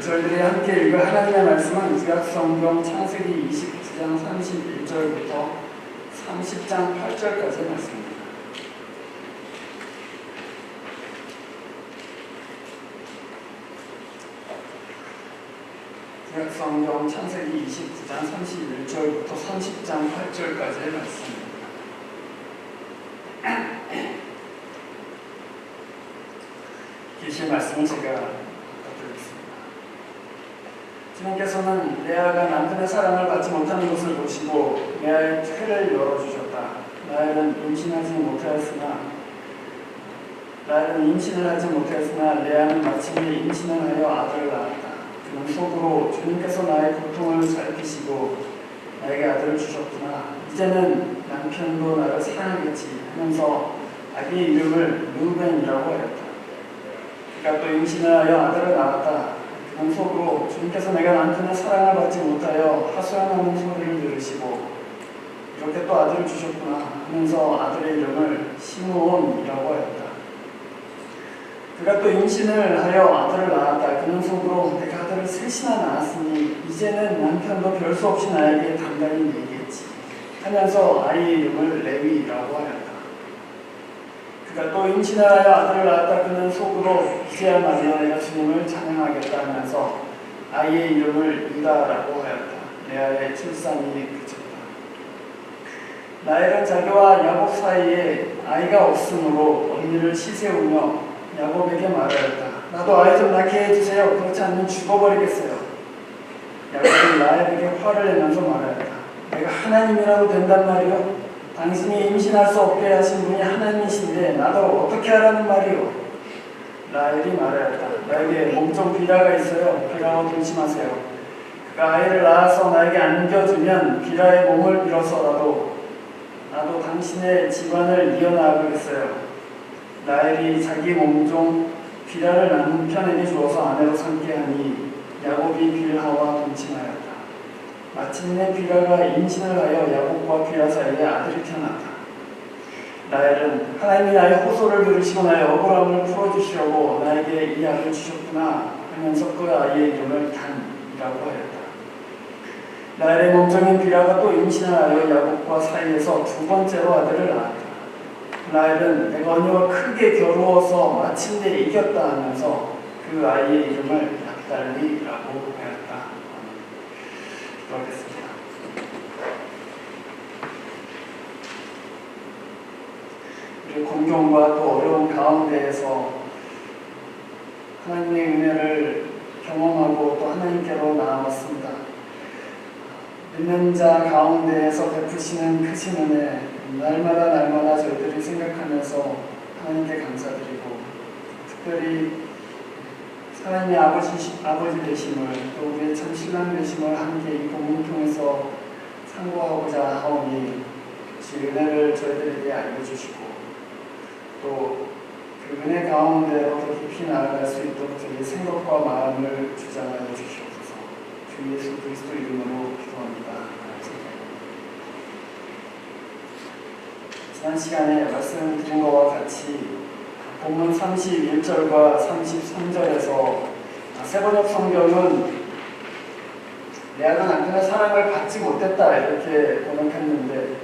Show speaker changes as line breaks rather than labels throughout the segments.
저희들이 함께 읽을 하나님의 말씀은 구약성경 창세기 29장 31절부터 30장 8절까지의 말씀입니다. 구약성경 창세기 29장 31절부터 30장 8절까지의 말씀입니다. 계시의 말씀을 제가 드리겠습니다. 주님께서는 레아가 남편의 사랑을 받지 못하는 것을 보시고 레아의 꾀를 열어주셨다. 라헬은 임신을 하지 못하였으나 레아는 마침내 임신을 하여 아들을 낳았다. 그는 속으로 주님께서 나의 고통을 살피시고 나에게 아들을 주셨구나. 이제는 남편도 나를 사랑하겠지 하면서 아기의 이름을 르우벤이라고 하였다. 그가 또 임신을 하여 아들을 낳았다. 그는 속으로 주님께서 내가 남편의 사랑을 받지 못하여 하소연하는 소리를 들으시고 이렇게 또 아들을 주셨구나 하면서 아들의 이름을 시므온이라고 하였다. 그가 또 임신을 하여 아들을 낳았다. 그는 속으로 내가 아들을 셋이나 낳았으니 이제는 남편도 별 수 없이 나에게 단단히 내겠지 하면서 아이의 이름을 레위라고 하였다. 그가 또 임신을 하여 아들을 낳았다. 그는 속으로 이제야말로 내가 주님을 찬양하겠다 하면서 아이의 이름을 유다라고 하였다. 레아의 출산이 그쳤다. 라헬은 자기와 야곱 사이에 아이가 없으므로 언니를 시세우며 야곱에게 말하였다. 나도 아이 좀 낳게 해주세요. 그렇지 않으면 죽어버리겠어요. 야곱은 라헬에게 화를 내면서 말하였다. 내가 하나님이라도 된단 말이요? 당신이 임신할 수 없게 하신 분이 하나님이신데 나도 어떻게 하라는 말이요? 라헬이 말하였다. 나에게 몸종 비라가 있어요. 비라와 동심하세요. 그가 아이를 낳아서 나에게 안겨주면 비라의 몸을 빌어서라도 나도 당신의 집안을 이어나가겠어요. 라헬이 자기 몸종 비라를 남편에게 주어서 아내로 삼게 하니 야곱이 빌하와 동침하였다. 마침내 비라가 임신을 하여 야곱과 비라 사이에 아들이 태어났다. 라헬은 하나님이 나의 호소를 들으시고 나의 억울함을 풀어주시려고 나에게 이 아들을 주셨구나 하면서 그 아이의 이름을 단이라고 하였다. 라헬의 몸종인 비라가 또 임신을 하여 야곱과 사이에서 두 번째로 아들을 낳았다. 라헬은 내가 언니와 크게 겨루어서 마침내 이겼다 하면서 그 아이의 이름을 납달리라고 하였다. 기도하겠습니다. 우리 공경과 또 어려운 가운데에서 하나님의 은혜를 경험하고 또 하나님께로 나아왔습니다. 믿는 자 가운데에서 베푸시는 크신 은혜 날마다 저희들이 생각하면서 하나님께 감사드리고 특별히 하나님의 아버지 되심을 또 우리의 참 신랑 되심을 함께 이 본문을 통해서 상고하고자 하오니 그 은혜를 저희들에게 알려주시고 또 그 은혜 가운데로 더 깊이 나아갈 수 있도록 저희의 생각과 마음을 주장하여 주시옵소서. 주 예수 그리스도 이름으로 기도합니다. 지난 시간에 말씀드린 것과 같이 본문 31절과 33절에서 세번역 성경은 레아가 남편의 사랑을 받지 못했다 이렇게 번역했는데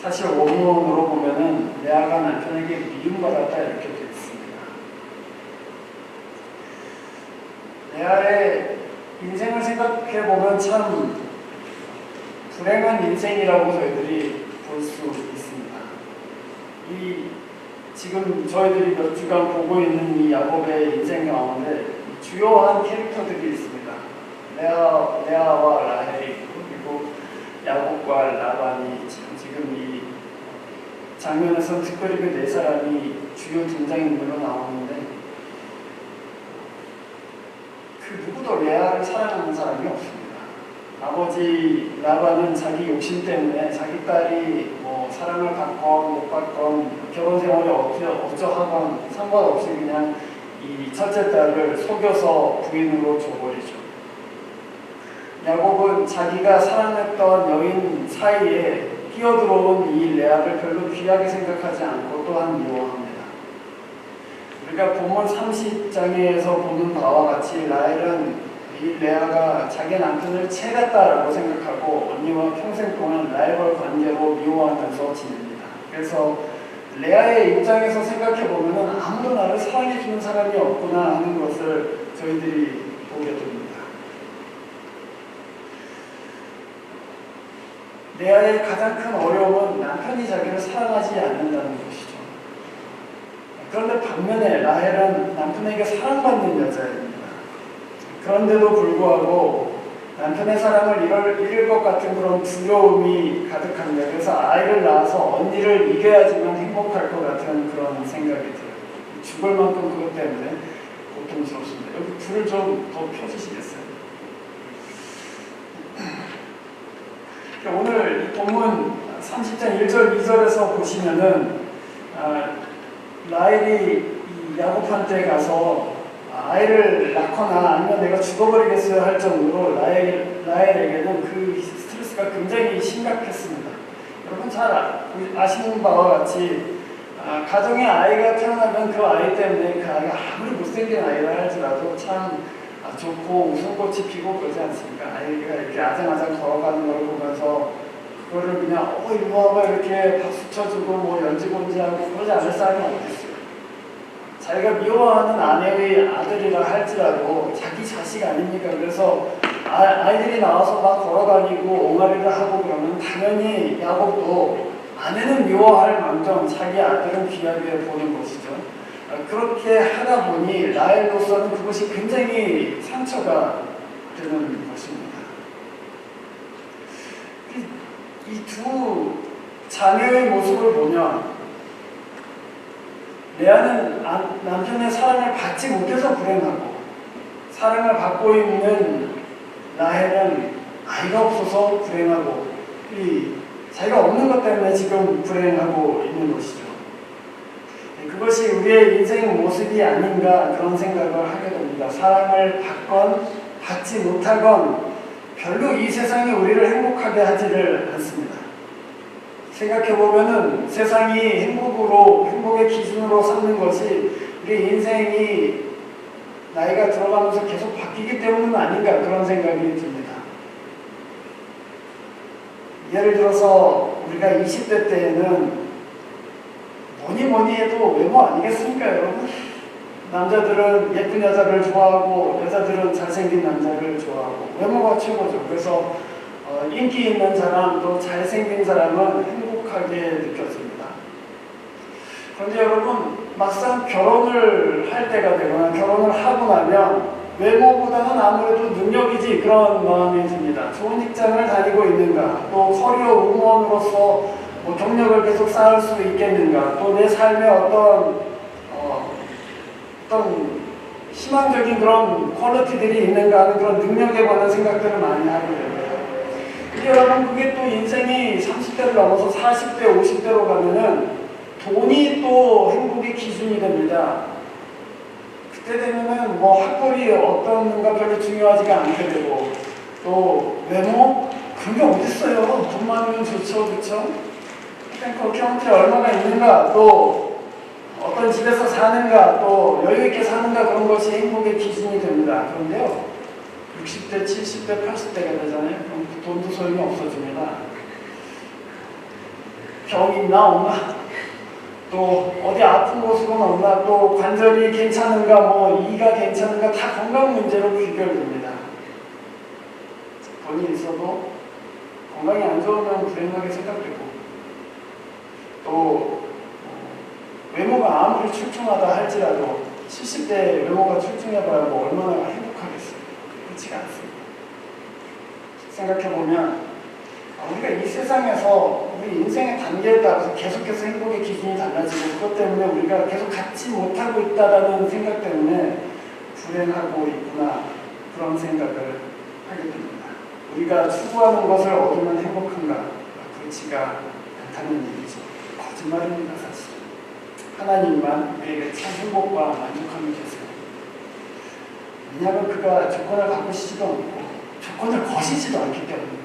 사실 원문으로 보면은 레아가 남편에게 미움받았다 이렇게 되어 있습니다. 레아의 인생을 생각해 보면 참 불행한 인생이라고 저희들이 볼 수 있습니다. 지금 저희들이 몇 주간 보고 있는 이 야곱의 인생 가운데 주요한 캐릭터들이 있습니다. 레아와 라헬이 그리고 야곱과 라반이 지금 이 장면에서 특별히 그 네 사람이 주요 등장인물로 나오는데 그 누구도 레아를 사랑하는 사람이 없습니다. 아버지 라반은 자기 욕심 때문에 자기 딸이 사랑을 받건 못 받건 결혼 생활이 어쩌하건 상관없이 그냥 이 첫째 딸을 속여서 부인으로 줘버리죠. 야곱은 자기가 사랑했던 여인 사이에 끼어들어온 이 레아를 별로 귀하게 생각하지 않고 또한 미워합니다. 우리가 본문 30장에서 보는 바와 같이 라헬은 이 레아가 자기 남편을 채갔다라고 생각하고 언니와 평생 동안 라이벌 관계로 미워하면서 지냅니다. 그래서 레아의 입장에서 생각해 보면은 아무도 나를 사랑해주는 사람이 없구나 하는 것을 저희들이 보게 됩니다. 레아의 가장 큰 어려움은 남편이 자기를 사랑하지 않는다는 것이죠. 그런데 반면에 라헬은 남편에게 사랑받는 여자입니다. 그런데도 불구하고 남편의 사랑을 잃을 것 같은 그런 두려움이 가득합니다. 그래서 아이를 낳아서 언니를 이겨야지만 행복할 것 같은 그런 생각이 들어요. 죽을 만큼 그것 때문에 고통스럽습니다. 여기 불을 좀 더 펴주시겠어요? 오늘 이 본문 30장 1절 2절에서 보시면은 라헬이 야곱한테 가서 아이를 낳거나 아니면 내가 죽어버리겠어요 할 정도로 라헬에게는 그 스트레스가 굉장히 심각했습니다. 여러분 잘 아시는 바와 같이 가정에 아이가 태어나면 그 아이 때문에 그 아이가 아무리 못생긴 아이라 할지라도 참 좋고 웃음꽃이 피고 그러지 않습니까? 아이가 이렇게 아장아장 걸어가는 걸 보면서 그거를 그냥 이리 와봐 이렇게 박수 쳐주고 뭐 연지곤지하고 그러지 않을 사람이 어디 있어요? 자기가 미워하는 아내의 아들이라 할지라도 자기 자식 아닙니까? 그래서 아이들이 나와서 막 걸어다니고 옹알이를 하고 그러면 당연히 야곱도 아내는 미워할 만큼 자기 아들은 귀하게 보는 것이죠. 그렇게 하다 보니 라헬로서는 그것이 굉장히 상처가 되는 것입니다. 이 두 자녀의 모습을 보면 레아는 남편의 사랑을 받지 못해서 불행하고 사랑을 받고 있는 라헬은 아이가 없어서 불행하고 자기가 없는 것 때문에 지금 불행하고 있는 것이죠. 그것이 우리의 인생 모습이 아닌가 그런 생각을 하게 됩니다. 사랑을 받건 받지 못하건 별로 이 세상이 우리를 행복하게 하지를 않습니다. 생각해보면은 세상이 행복의 기준으로 삼는 것이 우리 인생이 나이가 들어가면서 계속 바뀌기 때문은 아닌가 그런 생각이 듭니다. 예를 들어서 우리가 20대 때에는 뭐니 해도 외모 아니겠습니까, 여러분? 남자들은 예쁜 여자를 좋아하고 여자들은 잘생긴 남자를 좋아하고 외모가 최고죠. 그래서 인기 있는 사람 또 잘생긴 사람은 행복하게 느껴집니다. 그런데 여러분 막상 결혼을 할 때가 되거나 결혼을 하고 나면 외모보다는 아무래도 능력이지 그런 마음이 듭니다. 좋은 직장을 다니고 있는가, 또 커리어 우먼으로서 경력을 계속 쌓을 수 있겠는가, 또 내 삶에 어떤 희망적인 그런 퀄리티들이 있는가 하는 그런 능력에 관한 생각들을 많이 하게 됩니다. 근데 여러분 그게 또 인생이 30대를 넘어서 40대, 50대로 가면은 돈이 또 행복의 기준이 됩니다. 그때 되면은 학벌이 어떤가 별로 중요하지가 않게 되고 또 외모? 그런 게 어딨어요. 돈 많으면 좋죠, 그쵸? 뱅크 어카운트에 얼마나 있는가, 또 어떤 집에서 사는가, 또 여유있게 사는가 그런 것이 행복의 기준이 됩니다. 그런데요 60대, 70대, 80대가 되잖아요. 그럼 돈도 소용이 없어집니다. 병 있나 없나, 또 어디 아픈 곳은 없나, 또 관절이 괜찮은가, 이가 괜찮은가, 다 건강 문제로 귀결됩니다. 돈이 있어도 건강이 안 좋으면 불행하게 생각되고, 또 외모가 아무리 출중하다 할지라도 70대 외모가 출중해봐야 얼마나 행복하겠어요. 그렇지가 않습니다. 생각해보면 우리가 이 세상에서 우리 인생의 단계에 따라서 계속해서 행복의 기준이 달라지고 그것 때문에 우리가 계속 갖지 못하고 있다는 생각 때문에 불행하고 있구나 그런 생각을 하게 됩니다. 우리가 추구하는 것을 얻으면 행복한가? 그렇지가 않다는 얘기죠. 거짓말입니다, 사실. 하나님만 우리에게 참 행복과 만족함이 되세요. 왜냐하면 그가 조건을 바꾸시지도 않고 조건을 거시지도 않기 때문입니다.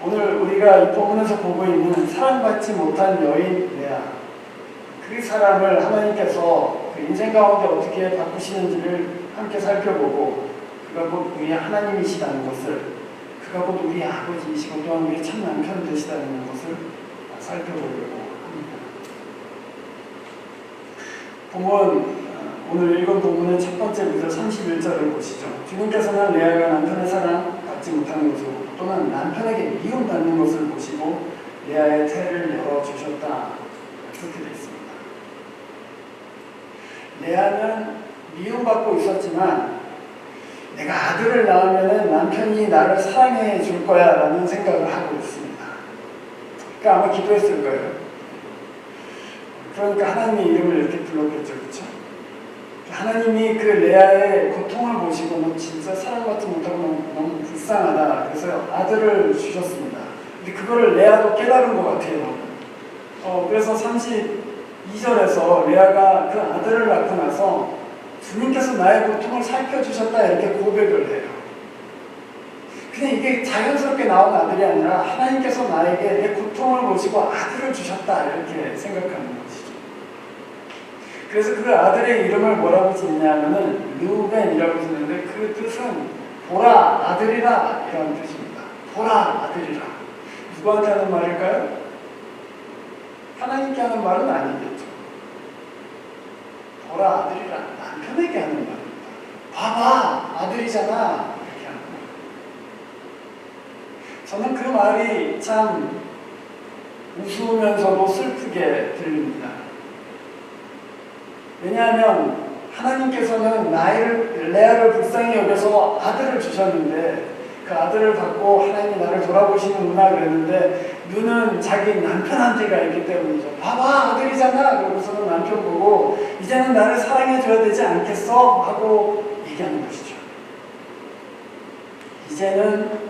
오늘 우리가 이 본문에서 보고 있는 사랑받지 못한 여인 레아, 그 사람을 하나님께서 그 인생 가운데 어떻게 바꾸시는지를 함께 살펴보고 그가 곧 우리의 하나님이시다는 것을, 그가 곧 우리의 아버지이시고 또한 우리의 참 남편 되시다는 것을 살펴보려고 합니다. 오늘 읽은 본문의 첫 번째 구절 31절을 보시죠. 주님께서는 레아가 남편의 사랑 받지 못하는 것을 보고 또는 남편에게 미움받는 것을 보시고 레아의 태를 열어주셨다. 그렇게 되어 있습니다. 레아는 미움받고 있었지만 내가 아들을 낳으면 남편이 나를 사랑해 줄 거야 라는 생각을 하고 있습니다. 그러니까 아마 기도했을 거예요. 그러니까 하나님의 이름을 이렇게 불렀겠죠. 그렇죠? 하나님이 그 레아의 고통을 보시고 너 진짜 사랑받지 못하고 너무 불쌍하다. 그래서 아들을 주셨습니다. 근데 그거를 레아도 깨달은 것 같아요. 그래서 32절에서 레아가 그 아들을 낳고 나서 주님께서 나의 고통을 살펴주셨다 이렇게 고백을 해요. 근데 이게 자연스럽게 나온 아들이 아니라 하나님께서 나에게 내 고통을 보시고 아들을 주셨다 이렇게 생각하는 것이죠. 그래서 그 아들의 이름을 뭐라고 짓냐면은 르우벤이라고 짓는데 그 뜻은 보라 아들이라 이런 뜻입니다. 보라 아들이라. 누구한테 하는 말일까요? 하나님께 하는 말은 아니겠죠. 보라 아들이라 남편에게 하는 말입니다. 봐봐 아들이잖아 이렇게 하는 거예요. 저는 그 말이 참 웃으면서도 슬프게 들립니다. 왜냐하면 하나님께서는 레아를 불쌍히 여겨서 아들을 주셨는데 그 아들을 받고 하나님이 나를 돌아보시는구나 그랬는데 눈은 자기 남편한테가 있기 때문이죠. 봐봐 아들이잖아. 그러고서는 남편 보고 이제는 나를 사랑해줘야 되지 않겠어? 하고 얘기하는 것이죠. 이제는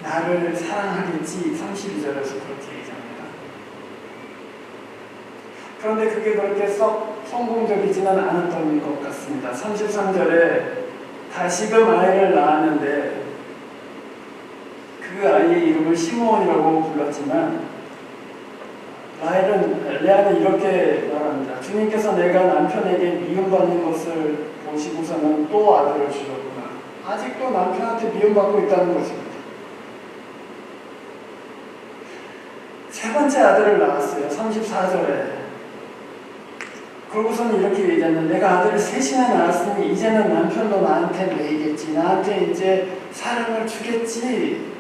나를 사랑하겠지. 32절에서 그렇게 얘기합니다. 그런데 그게 그렇게 썩 성공적이지는 않았던 것 같습니다. 33절에 다시금 아이를 낳았는데 그 아이의 이름을 시므온이라고 불렀지만 레아는 이렇게 말합니다. 주님께서 내가 남편에게 미움받는 것을 보시고서는 또 아들을 주셨구나. 아직도 남편한테 미움받고 있다는 것입니다. 세 번째 아들을 낳았어요. 34절에. 그러고서는 이렇게 얘기했는데 내가 아들을 셋이나 낳았으니 이제는 남편도 나한테 매이겠지. 나한테 이제 사랑을 주겠지.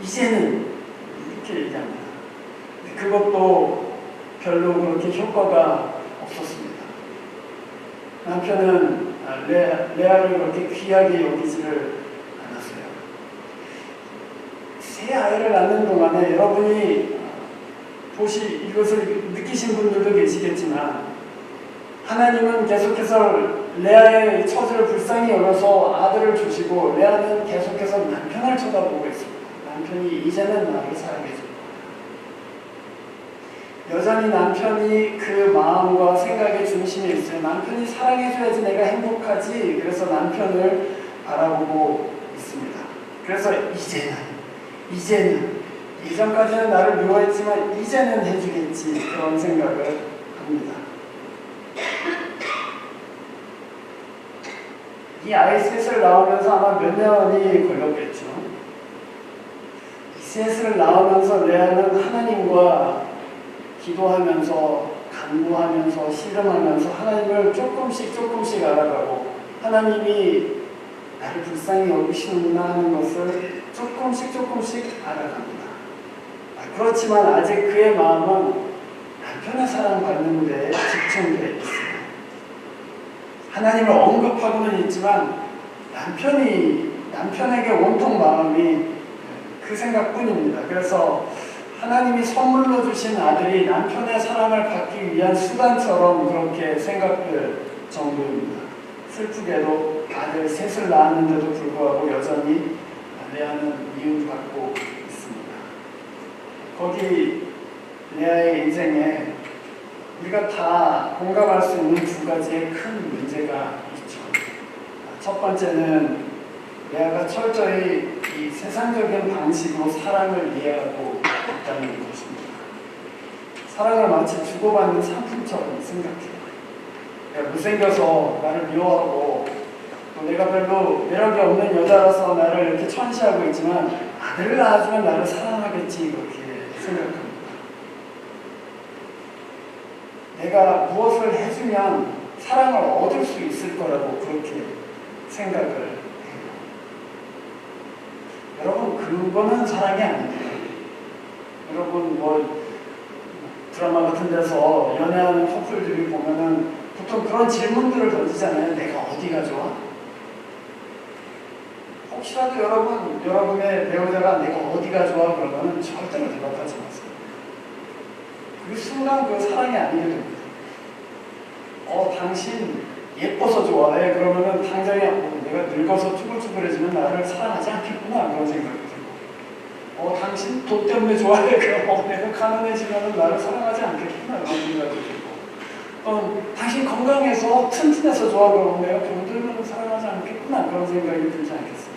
이제는 이렇게 얘기합니다. 그것도 별로 그렇게 효과가 없었습니다. 남편은 레아를 그렇게 귀하게 여기지를 않았어요. 새 아이를 낳는 동안에 여러분이 이것을 느끼신 분들도 계시겠지만 하나님은 계속해서 레아의 처지를 불쌍히 여겨서 아들을 주시고 레아는 계속해서 남편을 쳐다보고 있습니다. 남편이 이제는 나를 사랑해줄 거야. 여전히 남편이 그 마음과 생각의 중심에 있어요. 남편이 사랑해줘야지 내가 행복하지. 그래서 남편을 바라보고 있습니다. 그래서 이제는 예전까지는 나를 미워했지만 이제는 해주겠지. 그런 생각을 합니다. 이 아이 셋을 낳으면서 아마 몇 년이 걸렸겠죠. 이 셋을 낳으면서 레아는 하나님과 기도하면서 간구하면서 씨름하면서 하나님을 조금씩 알아가고 하나님이 나를 불쌍히 여기시는구나 하는 것을 조금씩 알아갑니다. 그렇지만 아직 그의 마음은 남편의 사랑받는 데에 집중되어 있습니다. 하나님을 언급하고는 있지만 남편에게 온통 마음이 그 생각뿐입니다. 그래서 하나님이 선물로 주신 아들이 남편의 사랑을 받기 위한 수단처럼 그렇게 생각될 정도입니다. 슬프게도 아들 셋을 낳았는데도 불구하고 여전히 레아는 미움받고 있습니다. 거기 레아의 인생에 우리가 다 공감할 수 있는 두 가지의 큰 문제가 있죠. 첫 번째는 레아가 철저히 이 세상적인 방식으로 사랑을 이해하고 있다는 것입니다. 사랑을 마치 주고받는 상품처럼 생각해요. 못생겨서 나를 미워하고 또 내가 별로 매력이 없는 여자라서 나를 이렇게 천시하고 있지만 아들을 낳아주면 나를 사랑하겠지 그렇게 생각합니다. 내가 무엇을 해주면 사랑을 얻을 수 있을 거라고 그렇게 생각을 해요. 여러분 그거는 사랑이 아닙니다. 여러분 뭐 드라마 같은 데서 연애하는 커플들이 보면은 보통 그런 질문들을 던지잖아요. 내가 어디가 좋아? 혹시라도 여러분의 배우자가 내가 어디가 좋아? 그러면은 절대로 대답하지 마세요. 그 순간 그 사랑이 아니게 됩니다. 당신 예뻐서 좋아해. 그러면은 당장에 내가 늙어서 쭈글쭈글해지면 나를 사랑하지 않겠구나 그런 생각이 들고 당신 돈 때문에 좋아해. 그럼 내가 가난해지면 나를 사랑하지 않겠구나 그런 생각이 들고 당신 건강해서 튼튼해서 좋아. 그러면 내가 병들면 사랑하지 않겠구나 그런 생각이 들지 않겠습니까?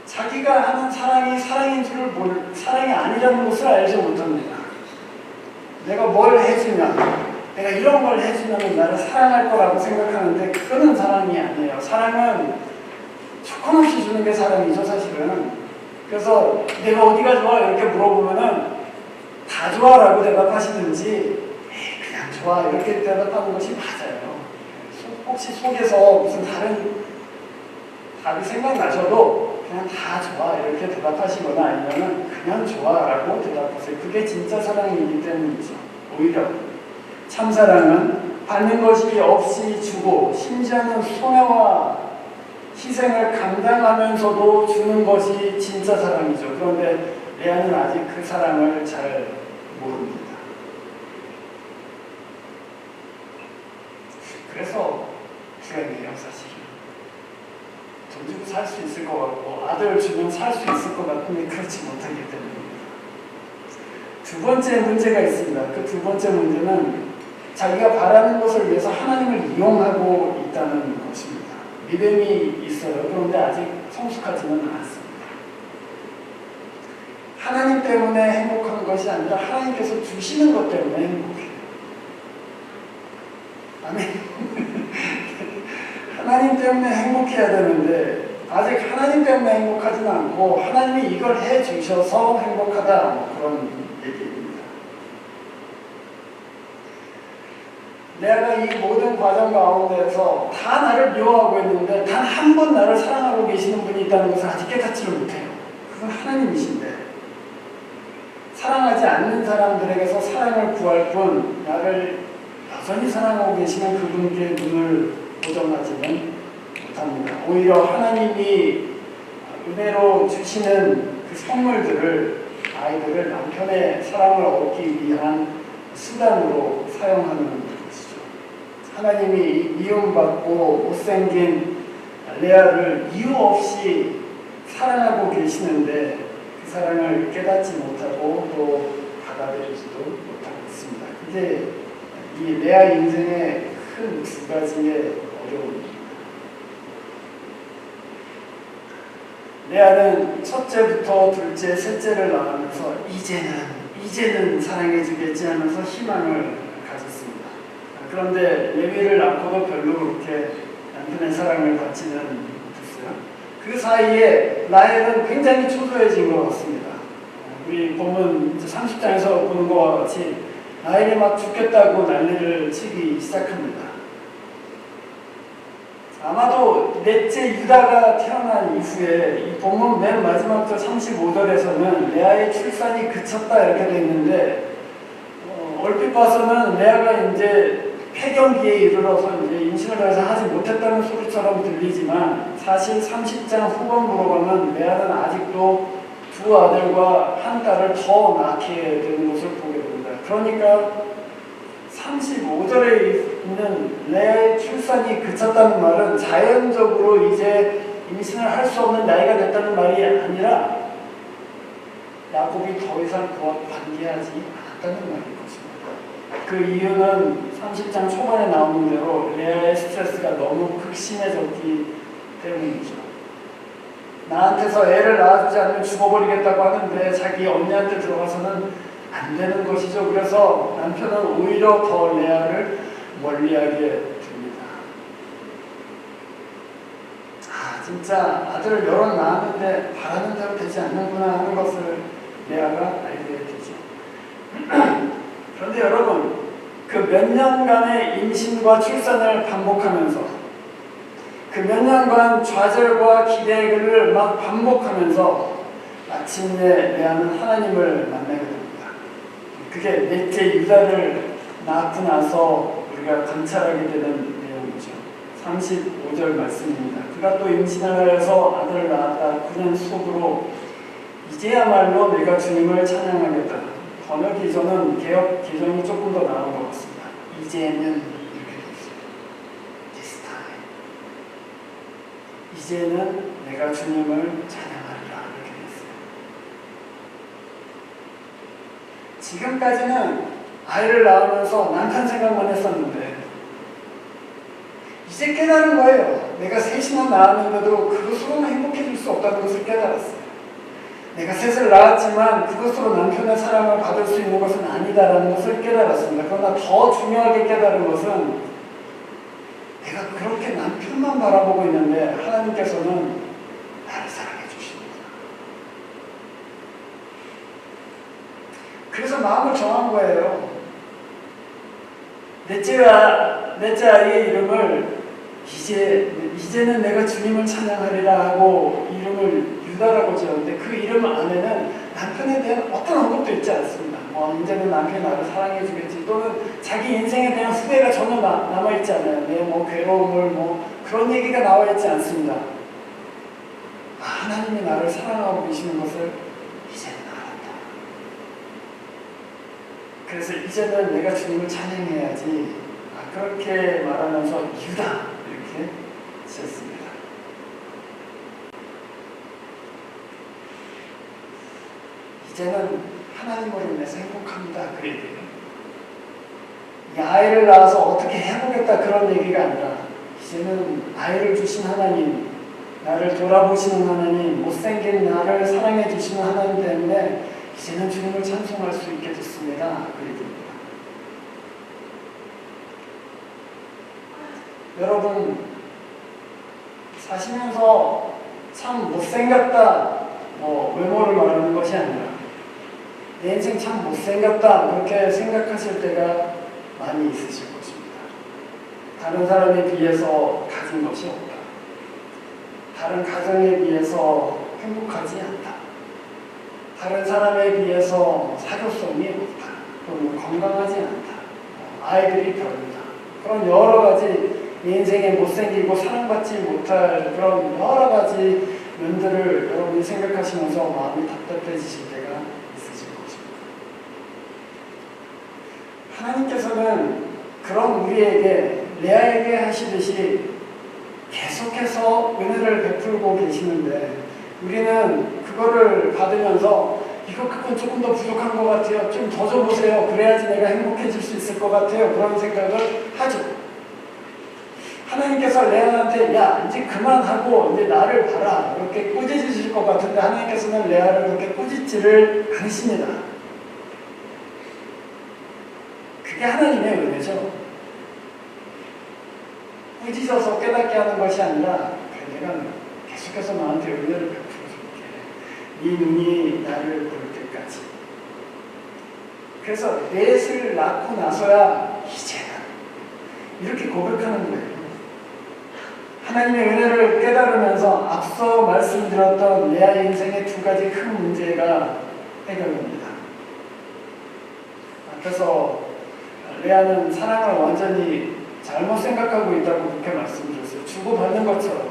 자기가 하는 사랑이 사랑인 줄을 사랑이 아니라는 것을 알지 못합니다. 내가 뭘 해주면, 내가 이런 걸 해주면 나를 사랑할 거라고 생각하는데 그거는 사랑이 아니에요. 사랑은 조건 없이 주는 게 사랑이죠, 사실은. 그래서 내가 어디가 좋아? 이렇게 물어보면은 다 좋아라고 대답하시든지 그냥 좋아 이렇게 대답하는 것이 맞아요. 혹시 속에서 무슨 다른 답이 생각나셔도 그냥 다 좋아 이렇게 대답하시거나 아니면 그냥 좋아라고 대답하세요. 그게 진짜 사랑이기 때문이죠. 오히려 참사랑은 받는 것이 없이 주고 심지어는 손해와 희생을 감당하면서도 주는 것이 진짜 사랑이죠. 그런데 레아는 아직 그 사랑을 잘 모릅니다. 그래서 불행해요, 사실은. 돈 주고 살 수 있을 것 같고 아들 주면 살 수 있을 것 같은데 그렇지 못하기 때문입니다. 두 번째 문제가 있습니다. 그 두 번째 문제는 자기가 바라는 것을 위해서 하나님을 이용하고 있다는 것입니다. 믿음이 있어요. 그런데 아직 성숙하지는 않았습니다. 하나님 때문에 행복한 것이 아니라 하나님께서 주시는 것 때문에 행복해요. 아멘. 하나님 때문에 행복해야 되는데 아직 하나님 때문에 행복하지는 않고 하나님이 이걸 해주셔서 행복하다 그런 얘기입니다. 내가 이 모든 과정 가운데에서 다 나를 미워하고 있는데 단 한 번 나를 사랑하고 계시는 분이 있다는 것을 아직 깨닫지를 못해요. 그건 하나님이신데 사랑하지 않는 사람들에게서 사랑을 구할 뿐 나를 여전히 사랑하고 계시는 그분께 눈을 고정하지는 못합니다. 오히려 하나님이 은혜로 주시는 그 선물들을 아이들을 남편의 사랑을 얻기 위한 수단으로 사용하는 것이죠. 하나님이 미움받고 못생긴 레아를 이유 없이 사랑하고 계시는데 그 사랑을 깨닫지 못하고 또 받아들이지도 못하고 있습니다. 그게 이 레아 인생의 큰 두 가지의 어려움입니다. 레아는 첫째부터 둘째, 셋째를 낳으면서 이제는 사랑해주겠지 하면서 희망을 가졌습니다. 그런데 레위를 낳고도 별로 그렇게 남편의 사랑을 받지는 못했어요. 그 사이에 라헬은 굉장히 초조해진 것 같습니다. 우리 본문 30장에서 보는 것과 같이 라헬이 막 죽겠다고 난리를 치기 시작합니다. 아마도 넷째 유다가 태어난 이후에 이 본문 맨 마지막 절 35절에서는 레아의 출산이 그쳤다 이렇게 돼 있는데 얼핏 봐서는 레아가 이제 폐경기에 이르러서 이제 임신을 더 이상 하지 못했다는 소리처럼 들리지만 사실 30장 후반부로 가면 레아는 아직도 두 아들과 한 딸을 더 낳게 되는 것을 보게 됩니다. 그러니까 35절에 있는 레아의 출산이 그쳤다는 말은 자연적으로 이제 임신을 할 수 없는 나이가 됐다는 말이 아니라 야곱이 더 이상 그와 관계하지 않았다는 말인 것입니다. 그 이유는 30장 초반에 나오는 대로 레아의 스트레스가 너무 극심해졌기 때문이죠. 나한테서 애를 낳아주지 않으면 죽어버리겠다고 하는데 자기 언니한테 들어가서는 안 되는 것이죠. 그래서 남편은 오히려 더 레아를 멀리하게 됩니다. 진짜 아들을 여럿 낳았는데 바라는 대로 되지 않는구나 하는 것을 레아가 알게 되죠. 그런데 여러분, 그 몇 년간의 임신과 출산을 반복하면서 그 몇 년간 좌절과 기대를 막 반복하면서 마침내 레아는 하나님을 만나게 됩니다. 그게 넷째 유다를 낳고 나서 우리가 관찰하게 되는 내용이죠. 35절 말씀입니다. 그가 또 임신을 해서 아들을 낳았다. 그는 속으로 이제야말로 내가 주님을 찬양하겠다. 번역 기전은 개역 기전이 조금 더 나은 것 같습니다. 이제는 이렇게 됐어요. This time. 이제는 내가 주님을 찬양하리라. 이렇게 됐어요. 지금까지는 아이를 낳으면서 남편 생각만 했었는데 이제 깨달은 거예요. 내가 셋이나 낳았는데도 그것으로는 행복해질 수 없다는 것을 깨달았어요. 내가 셋을 낳았지만 그것으로 남편의 사랑을 받을 수 있는 것은 아니다라는 것을 깨달았습니다. 그러나 더 중요하게 깨달은 것은 내가 그렇게 남편만 바라보고 있는데 하나님께서는 나를 사랑해 주십니다. 그래서 마음을 정한 거예요. 넷째 아이의 이름을 이제는 내가 주님을 찬양하리라 하고 이름을 유다라고 지었는데 그 이름 안에는 남편에 대한 어떤 언급도 있지 않습니다. 이제는 남편이 나를 사랑해 주겠지, 또는 자기 인생에 대한 후회가 전혀 남아있지 않아요. 내 괴로움을 그런 얘기가 나와있지 않습니다. 하나님이 나를 사랑하고 계시는 것을 이제는 알았다. 그래서 이제는 내가 주님을 찬양해야지. 그렇게 말하면서 유다 이렇게 지었습니다. 이제는 하나님으로 인해서 행복합니다. 그래야 돼요. 이 아이를 낳아서 어떻게 해보겠다 그런 얘기가 아니라 이제는 아이를 주신 하나님, 나를 돌아보시는 하나님, 못생긴 나를 사랑해 주시는 하나님 때문에 이제는 주님을 찬송할 수 있게 됐습니다. 그래야 됩니다. 여러분, 사시면서 참 못생겼다, 외모를 말하는 것이 아니라 내 인생 참 못생겼다 그렇게 생각하실 때가 많이 있으실 것입니다. 다른 사람에 비해서 가진 것이 없다. 다른 가정에 비해서 행복하지 않다. 다른 사람에 비해서 사교성이 없다. 또는 건강하지 않다. 아이들이 별로다. 그런 여러 가지 내 인생에 못생기고 사랑받지 못할 그런 여러 가지 면들을 여러분이 생각하시면서 마음이 답답해지실 때가 있으실 것입니다. 하나님께서는 그런 우리에게 레아에게 하시듯이 계속해서 은혜를 베풀고 계시는데 우리는 그거를 받으면서 그건 조금 더 부족한 것 같아요. 좀 더 줘보세요. 그래야지 내가 행복해질 수 있을 것 같아요. 그런 생각을 하죠. 하나님께서 레아한테 이제 그만하고 이제 나를 봐라 이렇게 꾸짖으실 것 같은데 하나님께서는 레아를 그렇게 꾸짖지를 않으십니다. 그게 하나님의 은혜죠. 꾸짖어서 깨닫게 하는 것이 아니라 내가 계속해서 너한테 은혜를 베풀어 줄게. 네 눈이 나를 볼 때까지. 그래서 넷을 낳고 나서야 이제는 이렇게 고백하는 거예요. 하나님의 은혜를 깨달으면서 앞서 말씀드렸던 레아의 인생의 두 가지 큰 문제가 해결됩니다. 앞에서 레아는 사랑을 완전히 잘못 생각하고 있다고 그렇게 말씀드렸어요. 주고받는 것처럼,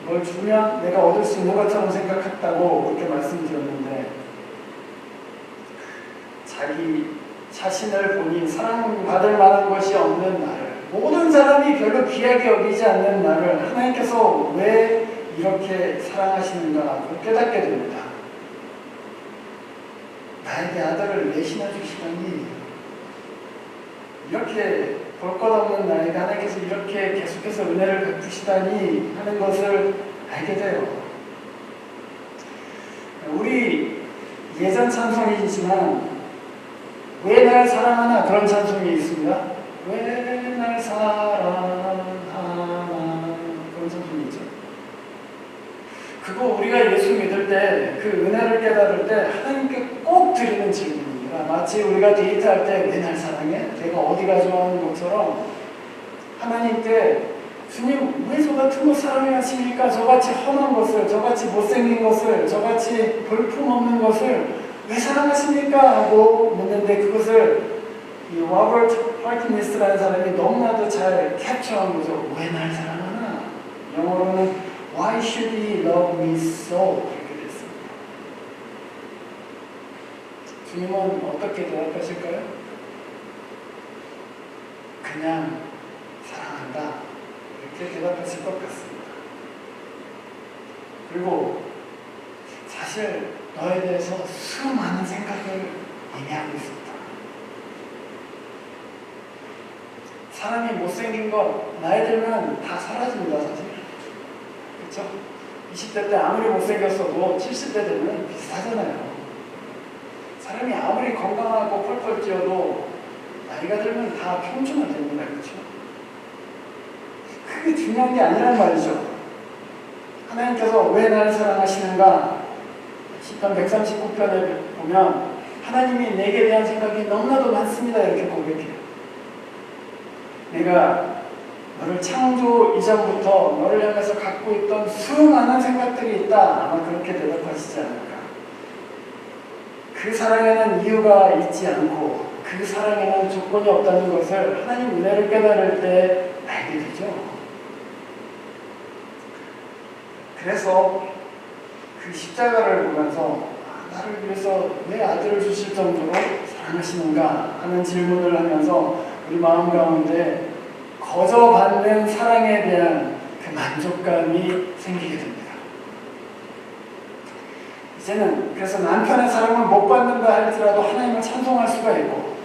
뭘 주면 내가 얻을 수 있는 것처럼 생각했다고 그렇게 말씀드렸는데 자기 자신을 보니 사랑받을 만한 것이 없는 나를, 모든 사람이 별로 귀하게 여기지 않는 나를 하나님께서 왜 이렇게 사랑하시는가 깨닫게 됩니다. 나에게 아들을 내시나 주시다니, 이렇게 볼 것 없는 나에게 하나님께서 이렇게 계속해서 은혜를 베푸시다니 하는 것을 알게 돼요. 우리 예전 찬송이지만 왜 날 사랑하나 그런 찬송이 있습니다. 왜 날 사랑하나 그런 찬송이 있죠. 그거 우리가 예수 믿을 때 그 은혜를 깨달을 때 하나님께 꼭 드리는 질문입니다. 마치 우리가 데이트할 때 왜 날 사랑해? 내가 어디가 좋아하는 것처럼 하나님께 주님 왜 저 같은 거 사랑하십니까? 저같이 험한 것을, 저같이 못생긴 것을, 저같이 볼품없는 것을 왜 사랑하십니까? 하고 묻는데 그것을 이 로버트 파킨니스라는 사람이 너무나도 잘 캡처한 거죠. 왜 날 사랑하나? 영어로는 Why should he love me so? 이렇게 됐습니다. 주님은 어떻게 대답하실까요? 그냥 사랑한다. 이렇게 대답하실 것 같습니다. 그리고 사실 너에 대해서 수많은 생각을 이미 하고 있습니다. 사람이 못생긴 것 나이 들면 다 사라집니다. 사실 그렇죠? 20대 때 아무리 못생겼어도 70대 되면 비슷하잖아요. 사람이 아무리 건강하고 펄펄 뛰어도 나이가 들면 다 평준화 됩니다. 그렇죠? 그게 중요한 게 아니란 말이죠. 하나님께서 왜 나를 사랑하시는가? 시편 139편에 보면 하나님이 내게 대한 생각이 너무나도 많습니다. 이렇게 고백해요. 내가 너를 창조 이전부터 너를 향해서 갖고 있던 수많은 생각들이 있다. 아마 그렇게 대답하시지 않을까. 그 사랑에는 이유가 있지 않고 그 사랑에는 조건이 없다는 것을 하나님 은혜를 깨달을 때 알게 되죠. 그래서 그 십자가를 보면서 나를 위해서 내 아들을 주실 정도로 사랑하시는가 하는 질문을 하면서 우리 마음 가운데 거저받는 사랑에 대한 그 만족감이 생기게 됩니다. 이제는 그래서 남편의 사랑을 못 받는다 할지라도 하나님을 찬송할 수가 있고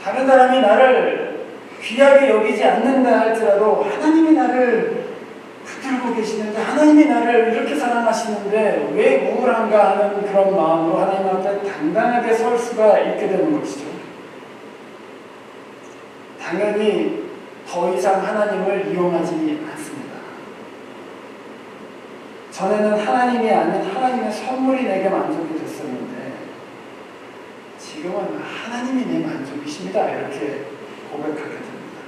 다른 사람이 나를 귀하게 여기지 않는다 할지라도 하나님이 나를 붙들고 계시는데 하나님이 나를 이렇게 사랑하시는데 왜 우울한가 하는 그런 마음으로 하나님 앞에 당당하게 설 수가 있게 되는 것이죠. 당연히 더 이상 하나님을 이용하지 않습니다. 전에는 하나님이 아닌 하나님의 선물이 내게 만족이 됐었는데 지금은 하나님이 내 만족이십니다. 이렇게 고백하게 됩니다.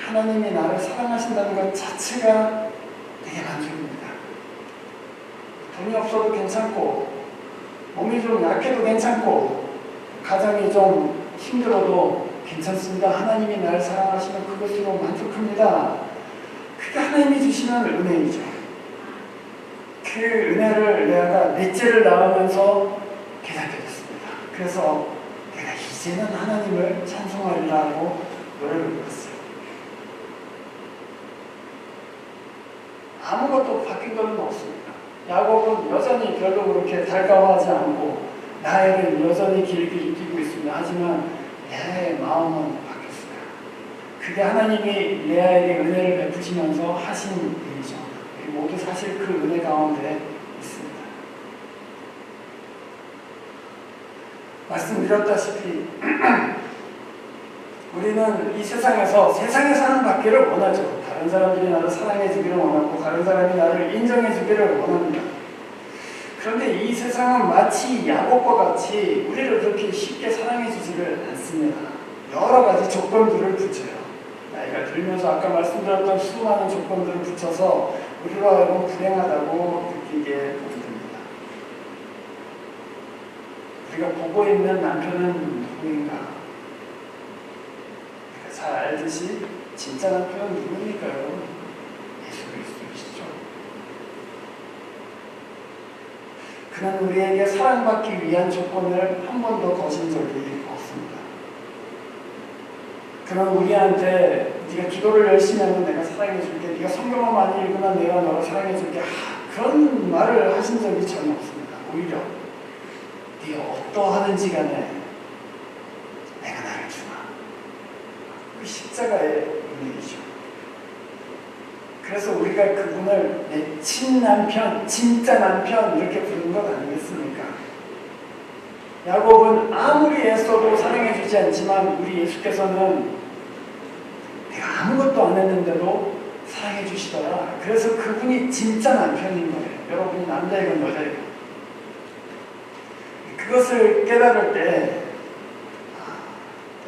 하나님이 나를 사랑하신다는 것 자체가 되게 만족입니다. 돈이 없어도 괜찮고 몸이 좀 약해도 괜찮고 가정이 좀 힘들어도 괜찮습니다. 하나님이 나를 사랑하시면 그것으로 만족합니다. 그게 하나님이 주시는 은혜이죠. 그 은혜를 내가 넷째를 낳으면서 깨닫게 됐습니다. 그래서 내가 이제는 하나님을 찬송하리라고 노래를 불렀어요. 아무것도 바뀐 것은 없습니다. 야곱은 여전히 별로 그렇게 달가워하지 않고 나이를 여전히 길게 이기고 있습니다. 하지만 레아의 마음은 바뀌었어요. 그게 하나님이 레아에게 은혜를 베푸시면서 하신 일이죠. 우리 모두 사실 그 은혜 가운데 있습니다. 말씀드렸다시피 우리는 이 세상에서 세상의 사랑받기를 원하죠. 다른 사람들이 나를 사랑해주기를 원하고 다른 사람이 나를 인정해주기를 원합니다. 그런데 이 세상은 마치 야곱과 같이 우리를 그렇게 쉽게 사랑해주지를 않습니다. 여러 가지 조건들을 붙여요. 나이가 들면서 아까 말씀드렸던 수많은 조건들을 붙여서 우리로 하여금 불행하다고 느끼게 만듭니다. 우리가 보고 있는 남편은 누구인가? 잘 알듯이 진짜 남편은 누구니까요? 예수 그리스도이시죠. 그는 우리에게 사랑받기 위한 조건을 한 번도 거신 적이 없습니다. 그는 우리한테 네가 기도를 열심히 하면 내가 사랑해줄게, 네가 성경을 많이 읽으면 내가 너를 사랑해줄게, 그런 말을 하신 적이 전혀 없습니다. 오히려 네가 어떠하든지 간에 내가 나를 주마. 그 십자가의 의미이죠. 그래서 우리가 그분을 내 친남편, 진짜 남편 이렇게 부르는 것 아니겠습니까? 야곱은 아무리 애써도 사랑해주지 않지만 우리 예수께서는 내가 아무것도 안 했는데도 사랑해주시더라. 그래서 그분이 진짜 남편인 거예요. 여러분이 남자이건 여자이건. 그것을 깨달을 때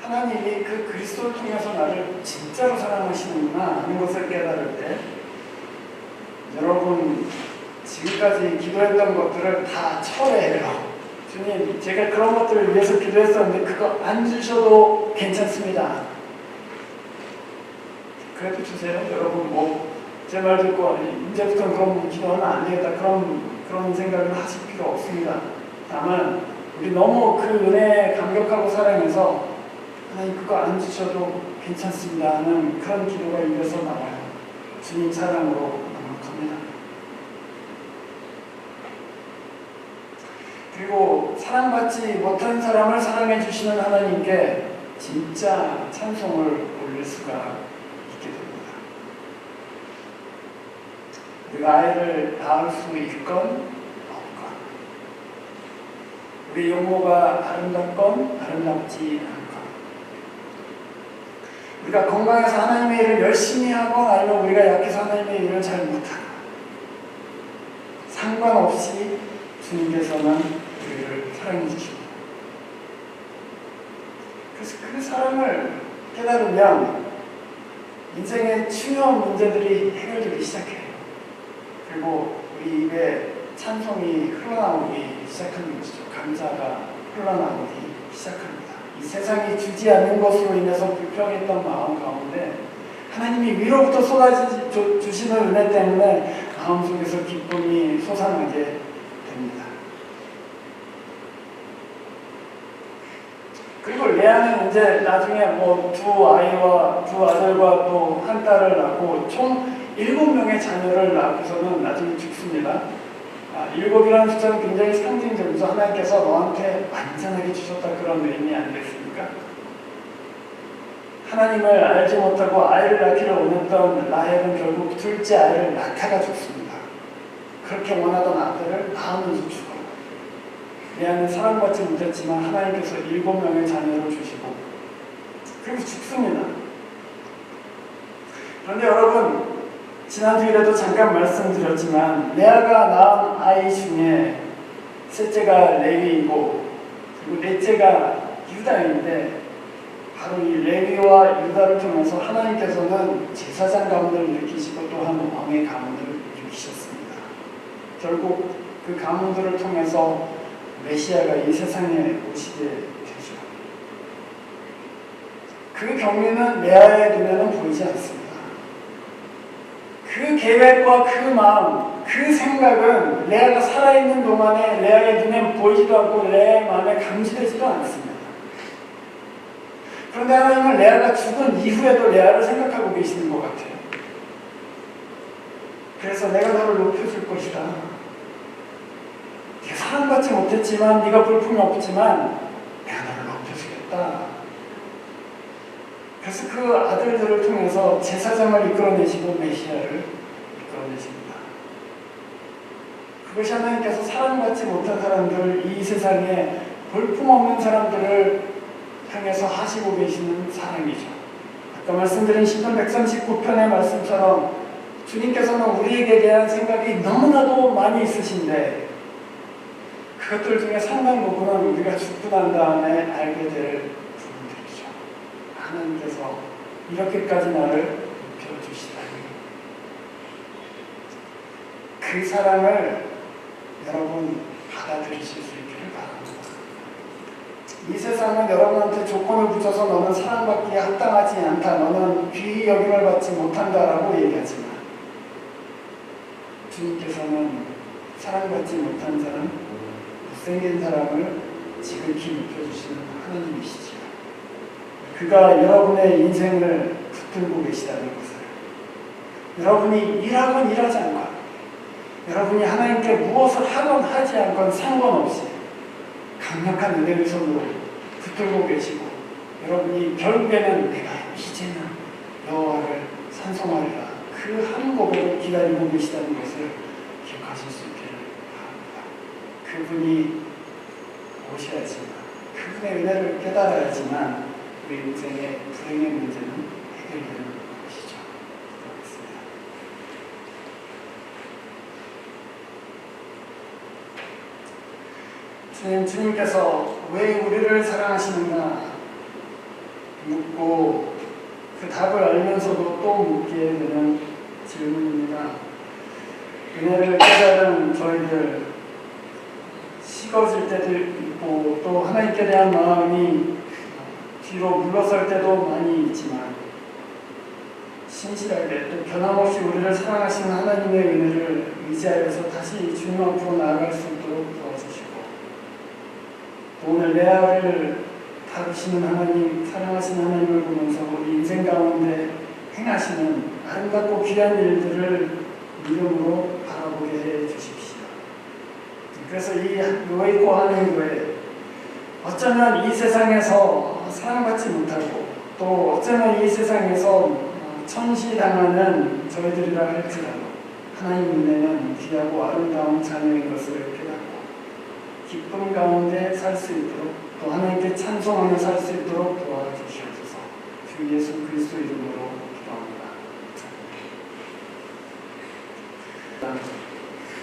하나님이 그 그리스도를 통해서 나를 진짜로 사랑하시는구나 하는 것을 깨달을 때 여러분 지금까지 기도했던 것들을 다 철회해요. 주님, 제가 그런 것들을 위해서 기도했었는데 그거 안 주셔도 괜찮습니다. 그래도 주세요. 여러분 제 말 듣고 이제부터는 그런 기도하면 안 되겠다 그런 생각을 하실 필요 없습니다. 다만 우리 너무 그 은혜에 감격하고 사랑해서 하나님 그거 안 주셔도 괜찮습니다 하는 그런 기도가 입에서 나와요. 주님 사랑으로 넉넉합니다. 그리고 사랑받지 못한 사람을 사랑해 주시는 하나님께 진짜 찬송을 올릴 수가 있게 됩니다. 우리가 아이를 낳을 수 있건 없건, 우리 용모가 아름답건 아름답지 않건, 우리가 건강해서 하나님의 일을 열심히 하건 아니면 우리가 약해서 하나님의 일을 잘 못하건 상관없이 주님께서는 우리를 사랑해 주시고, 그래서 그 사랑을 깨달으면 인생의 중요한 문제들이 해결되기 시작해요. 그리고 우리 입에 찬송이 흘러나오기 시작하는 것이죠. 감사가 흘러나오기 시작합니다. 이 세상이 주지 않는 것으로 인해서 불평했던 마음 가운데 하나님이 위로부터 쏟아주시는 은혜 때문에 마음속에서 기쁨이 솟아나게 됩니다. 그리고 레아는 이제 나중에 두 아들과 또 한 딸을 낳고 총 7명의 자녀를 낳고서는 나중에 죽습니다. 7이라는 숫자는 굉장히 상징적이죠. 하나님께서 너한테 완전하게 주셨다 그런 의미 아니겠습니까? 하나님을 알지 못하고 아이를 낳기를 원했던 라헬은 결국 둘째 아이를 낳다가 죽습니다. 그렇게 원하던 아들을 낳으면서 죽어요. 레아는 사랑받지 못했지만 하나님께서 7명의 자녀를 주시고 그리고 죽습니다. 그런데 여러분, 지난 주일에도 잠깐 말씀드렸지만 레아가 낳은 아이 중에 셋째가 레위이고 그리고 넷째가 유다인데 바로 이 레위와 유다를 통해서 하나님께서는 제사장 가문을 일으키시고 또한 왕의 가문을 일으키셨습니다. 결국 그 가문들을 통해서 메시아가 이 세상에 오시게 되죠. 그 경륜은 레아의 눈에는 보이지 않습니다. 그 계획과 그 마음, 그 생각은 레아가 살아있는 동안에 레아의 눈에 보이지도 않고 레아의 마음에 감지되지도 않습니다. 그런데 하나님은 레아가 죽은 이후에도 레아를 생각하고 계시는 것 같아요. 그래서 내가 너를 높여줄 것이다. 네가 사랑받지 못했지만, 네가 볼품이 없지만 내가 너를 높여주겠다. 그래서 그 아들들을 통해서 제사장을 이끌어내시고 메시아를 이끌어내십니다. 그것이 하나님께서 사랑받지 못한 사람들, 이 세상에 볼품없는 사람들을 향해서 하시고 계시는 사랑이죠. 아까 말씀드린 시편 139편의 말씀처럼 주님께서는 우리에게 대한 생각이 너무나도 많이 있으신데 그것들 중에 상당 부분은 우리가 죽고 난 다음에 알게 될 부분들이죠. 하나님께서 이렇게까지 나를 높여주시다니, 그 사랑을 여러분 받아들이실 수 있기를 바랍니다. 이 세상은 여러분한테 조건을 붙여서 너는 사랑받기에 합당하지 않다, 너는 귀히 여김을 받지 못한다라고 얘기하지만 주님께서는 사랑받지 못한 사람, 못생긴 사람을 지극히 높여주시는 하나님이시지요. 그가 여러분의 인생을 붙들고 계시다는 것을, 여러분이 일하건 일하지 않건, 여러분이 하나님께 무엇을 하건 하지 않건 상관없이 강력한 은혜의 손으로 붙들고 계시고, 여러분이 결국에는 내가 이제는 여호와를 찬송하리라, 그 한 고백을 기다리고 계시다는 것을 기억하실 수 있기를 바랍니다. 그분이 오셔야지만 그분의 은혜를 깨달아야지만 우리 인생의 불행의 문제는 해결되는 것이죠. 그렇습니다. 주님께서 왜 우리를 사랑하시는가 묻고 그 답을 알면서도 또 묻게 되는 질문입니다. 은혜를 깨달은 저희들 식어질 때도 있고 또 하나님께 대한 마음이 뒤로 물러설 때도 많이 있지만 신실하게 또 변함없이 우리를 사랑하시는 하나님의 은혜를 의지하여서 다시 주님 앞으로 나아갈 수 있도록 도와주시고 또 오늘 레아를 다루시는 하나님, 사랑하시는 하나님을 보면서 우리 인생 가운데 행하시는 아름답고 귀한 일들을 믿음으로 바라보게 해 주십시오. 그래서 이 요에코 하늘교회 어쩌면 이 세상에서 사랑받지 못하고 또 어쩌면 이 세상에서 천시당하는 저희들이라 할지라도 하나님 눈에는 귀하고 아름다운 자녀인 것을 깨닫고 기쁨 가운데 살 수 있도록 또 하나님께 찬송하며 살 수 있도록 도와주시옵소서. 주 예수 그리스도 이름으로 기도합니다.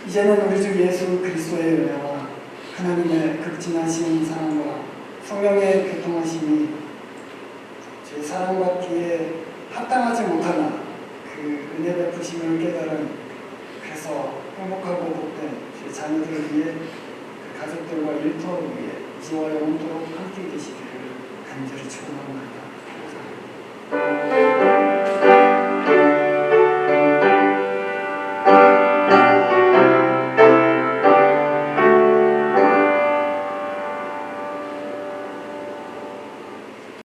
이제는 우리 주 예수 그리스도의 은혜와 하나님의 극진하신 사랑과 성령의 교통하심이 제 사랑받기에 합당하지 못하나 그 은혜 베푸심을 깨달은 그래서 행복하고 복된 제 자녀들을 위해 그 가족들과 일터를 위해 이제와 영원토록 함께 계시기를 간절히 축원합니다.